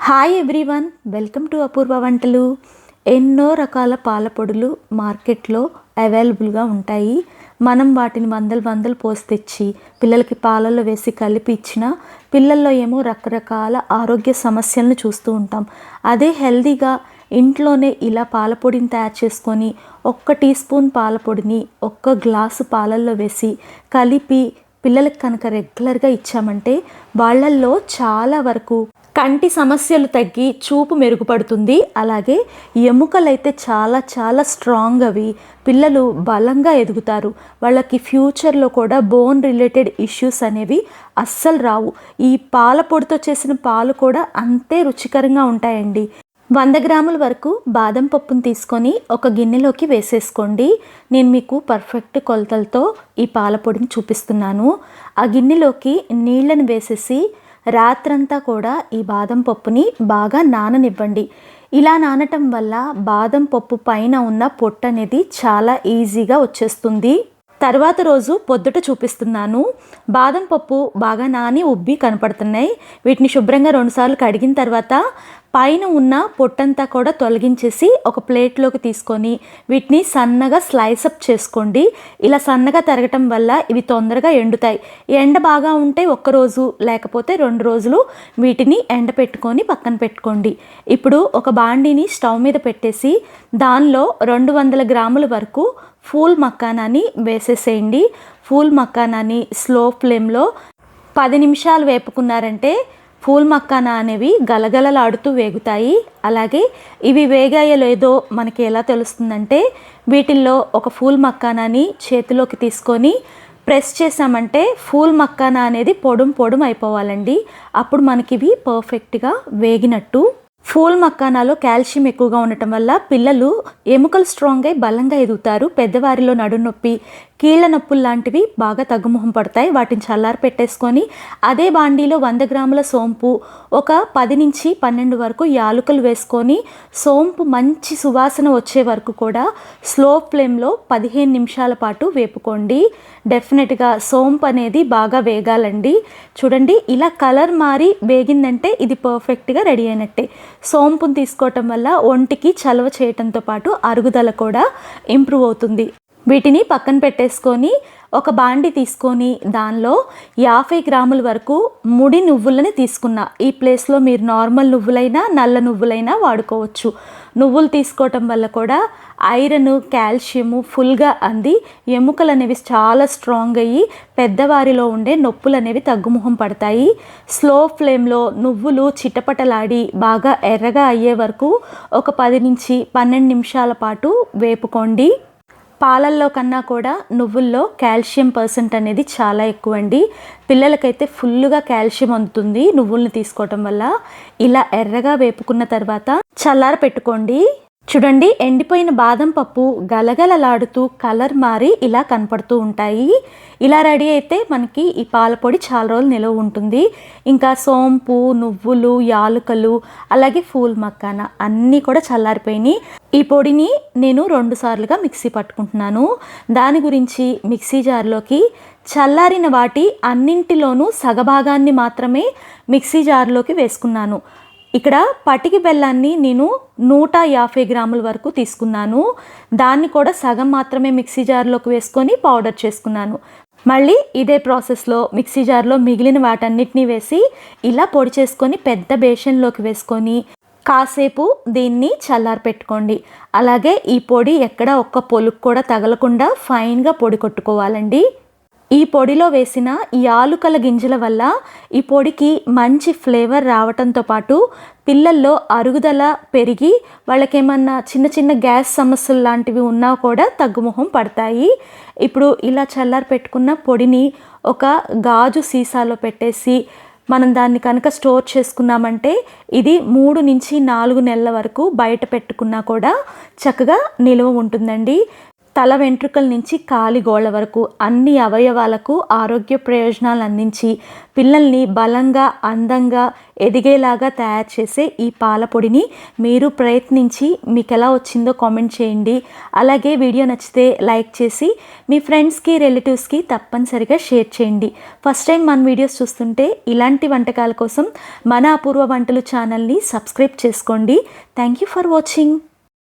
Hi everyone, welcome to అపూర్వ వంటలు. ఎన్నో రకాల పాల పొడులు మార్కెట్లో అవైలబుల్గా ఉంటాయి. మనం వాటిని వందలు పోసి తెచ్చి పిల్లలకి పాలల్లో వేసి కలిపి ఇచ్చిన పిల్లల్లో ఏమో రకరకాల ఆరోగ్య సమస్యలను చూస్తూ ఉంటాం. అదే హెల్తీగా ఇంట్లోనే ఇలా పాల పొడిని తయారు చేసుకొని 1 టీ స్పూన్ పాల పొడిని 1 గ్లాసు పాలల్లో వేసి కలిపి పిల్లలకి కనుక రెగ్యులర్గా ఇచ్చామంటే వాళ్ళల్లో చాలా వరకు కంటి సమస్యలు తగ్గి చూపు మెరుగుపడుతుంది. అలాగే ఎముకలైతే చాలా స్ట్రాంగ్ అవి పిల్లలు బలంగా ఎదుగుతారు. వాళ్ళకి ఫ్యూచర్లో కూడా బోన్ రిలేటెడ్ ఇష్యూస్ అనేవి అస్సలు రావు. ఈ పాల పొడితో చేసిన పాలు కూడా అంతే రుచికరంగా ఉంటాయండి. 100 గ్రాముల వరకు బాదం పప్పును తీసుకొని ఒక గిన్నెలోకి వేసేసుకోండి. నేను మీకు పర్ఫెక్ట్ కొలతలతో ఈ పాల పొడిని చూపిస్తున్నాను. ఆ గిన్నెలోకి నీళ్ళని వేసేసి రాత్రంతా కూడా ఈ బాదం పప్పుని బాగా నాననివ్వండి. ఇలా నానటం వల్ల బాదం పప్పు పైన ఉన్న పొట్టు అనేది చాలా ఈజీగా వచ్చేస్తుంది. తర్వాత రోజు పొద్దుట చూపిస్తున్నాను. బాదం పప్పు బాగా నాని ఉబ్బి కనపడుతున్నాయి. వీటిని శుభ్రంగా 2 సార్లు కడిగిన తర్వాత పైన ఉన్న పొట్టంతా కూడా తొలగించేసి ఒక ప్లేట్లోకి తీసుకొని వీటిని సన్నగా స్లైస్ అప్ చేసుకోండి. ఇలా సన్నగా తరగటం వల్ల ఇవి తొందరగా ఎండుతాయి. ఎండ బాగా ఉంటే 1 రోజు లేకపోతే 2 రోజులు వీటిని ఎండ పెట్టుకొని పక్కన పెట్టుకోండి. ఇప్పుడు ఒక బాండీని స్టవ్ మీద పెట్టేసి దానిలో 200 గ్రాముల వరకు ఫూల్ మక్కానాని వేసేసేయండి. ఫూల్ మక్కానాని స్లో ఫ్లేమ్లో 10 నిమిషాలు వేపుకున్నారంటే ఫూల్ మక్కానా అనేవి గలగలలాడుతూ వేగుతాయి. అలాగే ఇవి వేగాయో లేదో మనకి ఎలా తెలుస్తుందంటే వీటిల్లో ఒక ఫూల్ మక్కానాని చేతిలోకి తీసుకొని ప్రెస్ చేసామంటే ఫూల్ మక్కానా అనేది పొడుం అయిపోవాలండి. అప్పుడు మనకి ఇవి పర్ఫెక్ట్గా వేగినట్టు. ఫూల్ మక్కానాలో కాల్షియం ఎక్కువగా ఉండటం వల్ల పిల్లలు ఎముకలు స్ట్రాంగ్ అయి బలంగా ఎదుగుతారు. పెద్దవారిలో నడునొప్పి, కీళ్ళ నొప్పులు లాంటివి బాగా తగ్గుముఖం పడతాయి. వాటిని చల్లారి పెట్టేసుకొని అదే బాండీలో 100 గ్రాముల సోంపు, ఒక 10 నుంచి 12 వరకు యాలకులు వేసుకొని సోంపు మంచి సువాసన వచ్చే వరకు కూడా స్లో ఫ్లేమ్లో 15 నిమిషాల పాటు వేపుకోండి. డెఫినెట్గా సోంపు అనేది బాగా వేగాలండి. చూడండి, ఇలా కలర్ మారి వేగిందంటే ఇది పర్ఫెక్ట్గా రెడీ అయినట్టే. సోంపును తీసుకోవటం వల్ల ఒంటికి చలవ చేయటంతో పాటు అరుగుదల కూడా ఇంప్రూవ్ అవుతుంది. వీటిని పక్కన పెట్టేసుకొని ఒక బాండి తీసుకొని దానిలో 50 గ్రాముల వరకు ముడి నువ్వులని తీసుకున్నా. ఈ ప్లేస్లో మీరు నార్మల్ నువ్వులైనా నల్ల నువ్వులైనా వాడుకోవచ్చు. నువ్వులు తీసుకోవటం వల్ల కూడా ఐరన్, కాల్షియము ఫుల్గా అంది ఎముకలు అనేవి చాలా స్ట్రాంగ్ అయ్యి పెద్దవారిలో ఉండే నొప్పులు అనేవి తగ్గుముఖం పడతాయి. స్లో ఫ్లేమ్లో నువ్వులు చిటపటలాడి బాగా ఎర్రగా అయ్యే వరకు ఒక 10 నుంచి 12 నిమిషాల పాటు వేపుకోండి. పాలల్లో కన్నా కూడా నువ్వుల్లో కాల్షియం పర్సెంట్ అనేది చాలా ఎక్కువ అండి. పిల్లలకైతే ఫుల్గా కాల్షియం అందుతుంది నువ్వుల్ని తీసుకోవటం వల్ల. ఇలా ఎర్రగా వేపుకున్న తర్వాత చల్లార పెట్టుకోండి. చూడండి, ఎండిపోయిన బాదం పప్పు గలగలలాడుతూ కలర్ మారి ఇలా కనపడుతూ ఉంటాయి. ఇలా రెడీ అయితే మనకి ఈ పాల పొడి చాలా రోజులు నిలవ ఉంటుంది. ఇంకా సోంపు, నువ్వులు, యాలకులు అలాగే ఫూల్ మక్కానా అన్నీ కూడా చల్లారిపోయినాయి. ఈ పొడిని నేను 2 సార్లుగా మిక్సీ పట్టుకుంటున్నాను. దాని గురించి మిక్సీ జార్లోకి చల్లారిన వాటి అన్నింటిలోనూ సగభాగాన్ని మాత్రమే మిక్సీ జార్లోకి వేసుకున్నాను. ఇక్కడ పటికి బెల్లాన్ని నేను 150 గ్రాముల వరకు తీసుకున్నాను. దాన్ని కూడా సగం మాత్రమే మిక్సీ జార్లోకి వేసుకొని పౌడర్ చేసుకున్నాను. మళ్ళీ ఇదే ప్రాసెస్లో మిక్సీ జార్లో మిగిలిన వాటన్నిటిని వేసి ఇలా పొడి చేసుకొని పెద్ద బేషన్లోకి వేసుకొని కాసేపు దీన్ని చల్లారి పెట్టుకోండి. అలాగే ఈ పొడి ఎక్కడ ఒక్క పొలుకు కూడా తగలకుండా ఫైన్గా పొడి కొట్టుకోవాలండి. ఈ పొడిలో వేసిన యాలుకల గింజల వల్ల ఈ పొడికి మంచి ఫ్లేవర్ రావటంతో పాటు పిల్లల్లో అరుగుదల పెరిగి వాళ్ళకేమన్నా చిన్న గ్యాస్ సమస్యలు లాంటివి ఉన్నా కూడా తగ్గుముఖం పడతాయి. ఇప్పుడు ఇలా చల్లారి పెట్టుకున్న పొడిని ఒక గాజు సీసాలో పెట్టేసి మనం దాన్ని కనుక స్టోర్ చేసుకున్నామంటే ఇది 3 నుంచి 4 నెలల వరకు బయట పెట్టుకున్నా కూడా చక్కగా నిల్వ ఉంటుందండి. తల వెంట్రుకల నుంచి కాలి గోళ్ళ వరకు అన్ని అవయవాలకు ఆరోగ్య ప్రయోజనాలు అందించి పిల్లల్ని బలంగా అందంగా ఎదిగేలాగా తయారు చేసే ఈ పాల పొడిని మీరు ప్రయత్నించి మీకు ఎలా వచ్చిందో కామెంట్ చేయండి. అలాగే వీడియో నచ్చితే లైక్ చేసి మీ ఫ్రెండ్స్కి రిలేటివ్స్కి తప్పనిసరిగా షేర్ చేయండి. ఫస్ట్ టైం మన వీడియోస్ చూస్తుంటే ఇలాంటి వంటకాల కోసం మన అపూర్వ వంటలు ఛానల్ని సబ్స్క్రైబ్ చేసుకోండి. Thank you for watching.